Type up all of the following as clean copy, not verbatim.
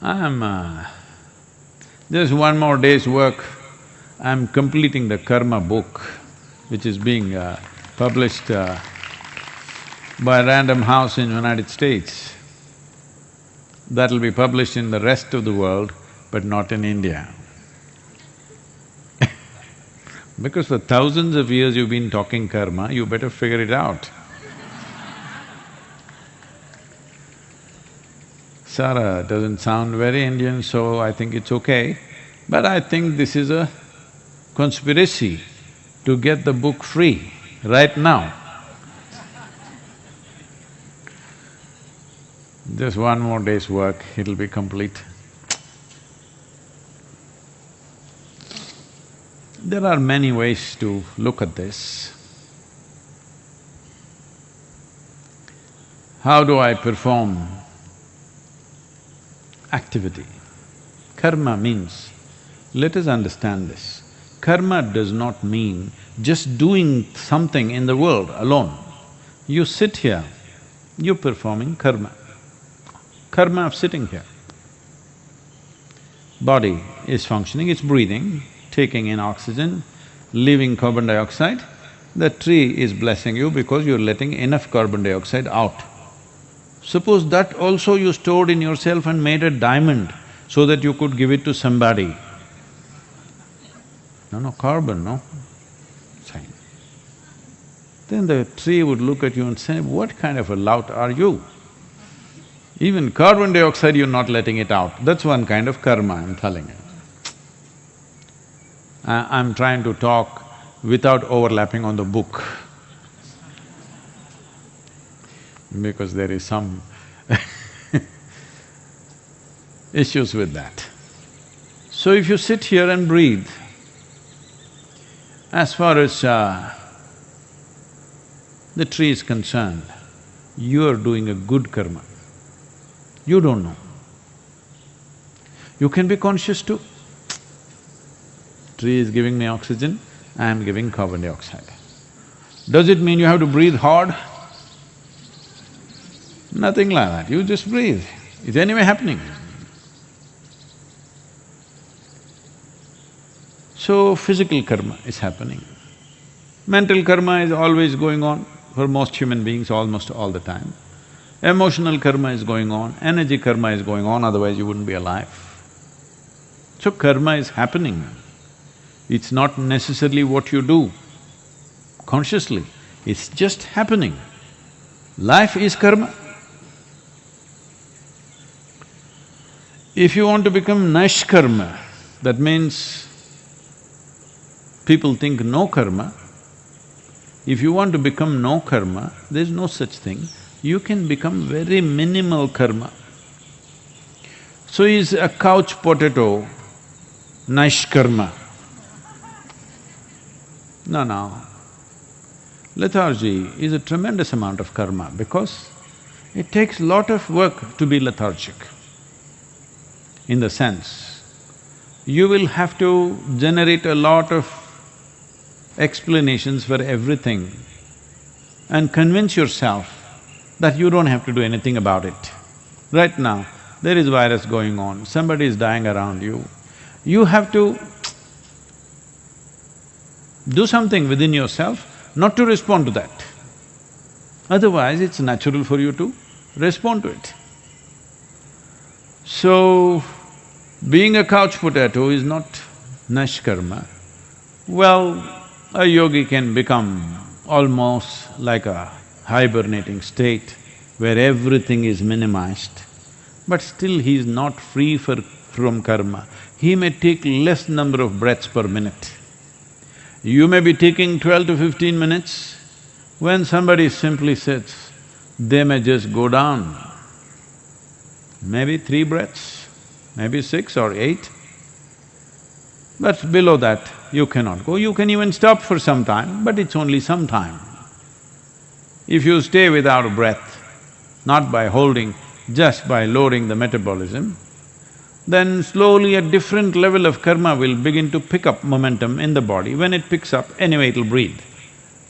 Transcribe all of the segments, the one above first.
I'm… just one more day's work, I'm completing the karma book, which is being published by a random house in United States. That'll be published in the rest of the world, but not in India. Because for thousands of years you've been talking karma, you better figure it out. Sarah doesn't sound very Indian, so I think it's okay. But I think this is a conspiracy to get the book free right now. Just one more day's work, it'll be complete. There are many ways to look at this. How do I perform activity? Karma means, let us understand this, karma does not mean just doing something in the world alone. You sit here, you're performing karma. Karma of sitting here. Body is functioning, it's breathing, taking in oxygen, leaving carbon dioxide. The tree is blessing you because you're letting enough carbon dioxide out. Suppose that also you stored in yourself and made a diamond so that you could give it to somebody. No, carbon, no? Fine. Then the tree would look at you and say, what kind of a lout are you? Even carbon dioxide you're not letting it out, that's one kind of karma, I'm telling you. I'm trying to talk without overlapping on the book because there is some issues with that. So if you sit here and breathe, as far as the tree is concerned, you are doing a good karma. You don't know. You can be conscious too. Tree is giving me oxygen, I am giving carbon dioxide. Does it mean you have to breathe hard? Nothing like that, you just breathe. It's anyway happening. So, physical karma is happening. Mental karma is always going on for most human beings almost all the time. Emotional karma is going on, energy karma is going on, otherwise you wouldn't be alive. So karma is happening. It's not necessarily what you do consciously, it's just happening. Life is karma. If you want to become nishkarma, that means people think no karma. If you want to become no karma, there's no such thing. You can become very minimal karma. So is a couch potato nishkarma? No. Lethargy is a tremendous amount of karma because it takes lot of work to be lethargic. In the sense, you will have to generate a lot of explanations for everything and convince yourself that you don't have to do anything about it. Right now, there is virus going on, somebody is dying around you. You have to do something within yourself not to respond to that. Otherwise, it's natural for you to respond to it. So, being a couch potato is not nishkarma. Well, a yogi can become almost like a hibernating state where everything is minimized, but still he is not free from karma. He may take less number of breaths per minute. You may be taking 12 to 15 minutes, when somebody simply sits, they may just go down. Maybe 3 breaths, maybe 6 or 8. But below that, you cannot go. You can even stop for some time, but it's only some time. If you stay without a breath, not by holding, just by lowering the metabolism, then slowly a different level of karma will begin to pick up momentum in the body. When it picks up, anyway it'll breathe.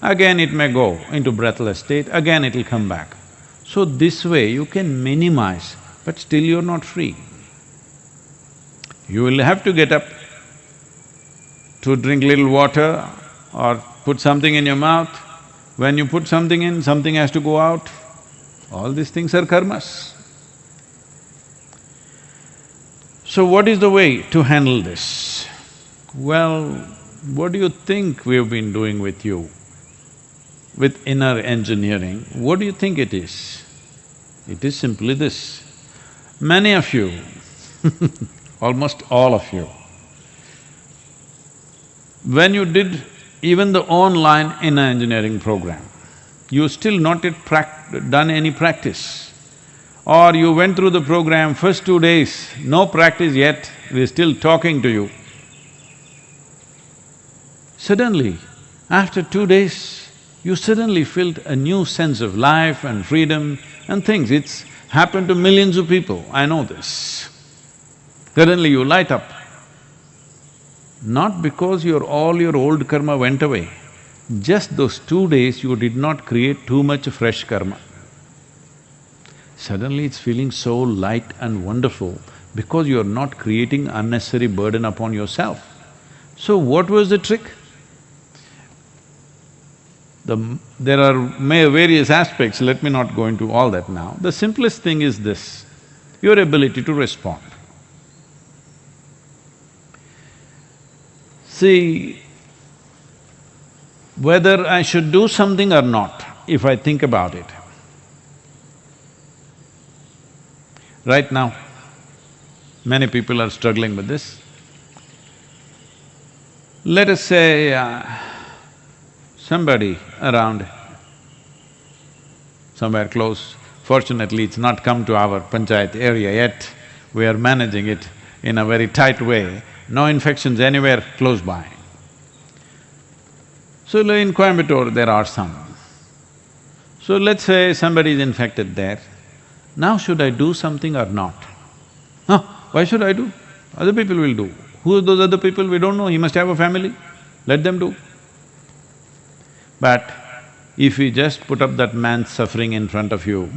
Again it may go into breathless state, again it'll come back. So this way you can minimize, but still you're not free. You will have to get up to drink little water or put something in your mouth. When you put something in, something has to go out. All these things are karmas. So what is the way to handle this? Well, what do you think we've been doing with you? With inner engineering, what do you think it is? It is simply this. Many of you almost all of you, when you did even the online inner engineering program, you still not yet done any practice. Or you went through the program, first 2 days, no practice yet, we're still talking to you. Suddenly, after 2 days, you suddenly felt a new sense of life and freedom and things. It's happened to millions of people, I know this. Suddenly you light up. Not because all your old karma went away, just those 2 days you did not create too much fresh karma. Suddenly it's feeling so light and wonderful because you're not creating unnecessary burden upon yourself. So what was the trick? There are various aspects, let me not go into all that now. The simplest thing is this, your ability to respond. See, whether I should do something or not, if I think about it, right now, many people are struggling with this. Let us say, somebody around, somewhere close, fortunately it's not come to our panchayat area yet, we are managing it in a very tight way, no infections anywhere close by. So in Coimbatore there are some. So let's say somebody is infected there, now should I do something or not? Huh, why should I do? Other people will do. Who are those other people? We don't know, he must have a family, let them do. But if we just put up that man's suffering in front of you,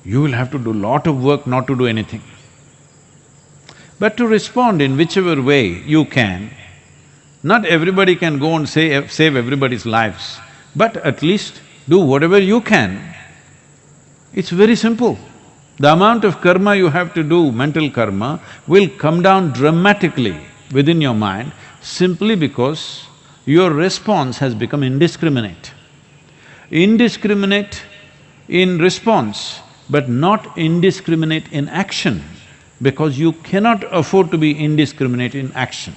you will have to do lot of work not to do anything. But to respond in whichever way you can, not everybody can go and save everybody's lives, but at least do whatever you can. It's very simple. The amount of karma you have to do, mental karma, will come down dramatically within your mind simply because your response has become indiscriminate. Indiscriminate in response, but not indiscriminate in action, because you cannot afford to be indiscriminate in action.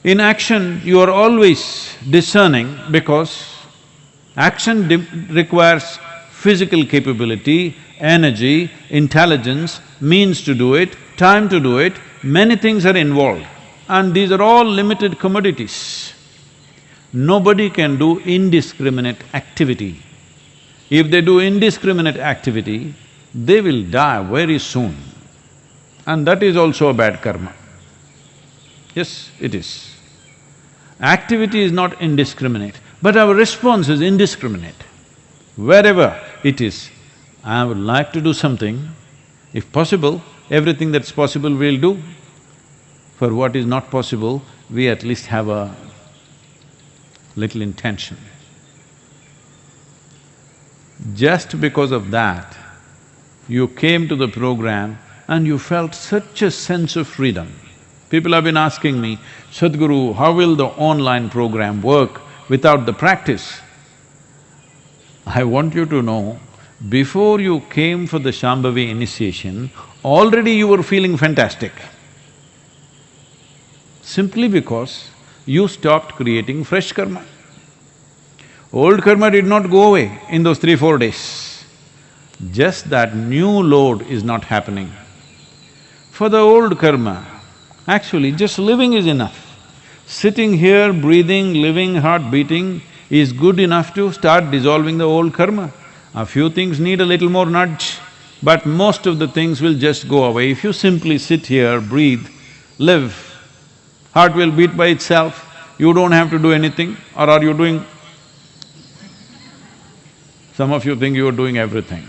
In action, you are always discerning because action requires physical capability, energy, intelligence, means to do it, time to do it, many things are involved. And these are all limited commodities. Nobody can do indiscriminate activity. If they do indiscriminate activity, they will die very soon. And that is also a bad karma. Yes, it is. Activity is not indiscriminate, but our response is indiscriminate. Wherever it is, I would like to do something, if possible, everything that's possible we'll do. For what is not possible, we at least have a little intention. Just because of that, you came to the program and you felt such a sense of freedom. People have been asking me, Sadhguru, how will the online program work without the practice? I want you to know, before you came for the Shambhavi initiation, already you were feeling fantastic. Simply because you stopped creating fresh karma. Old karma did not go away in those 3-4 days. Just that new load is not happening. For the old karma, actually just living is enough. Sitting here, breathing, living, heart beating is good enough to start dissolving the old karma. A few things need a little more nudge, but most of the things will just go away. If you simply sit here, breathe, live, heart will beat by itself, you don't have to do anything, or are you doing… Some of you think you are doing everything.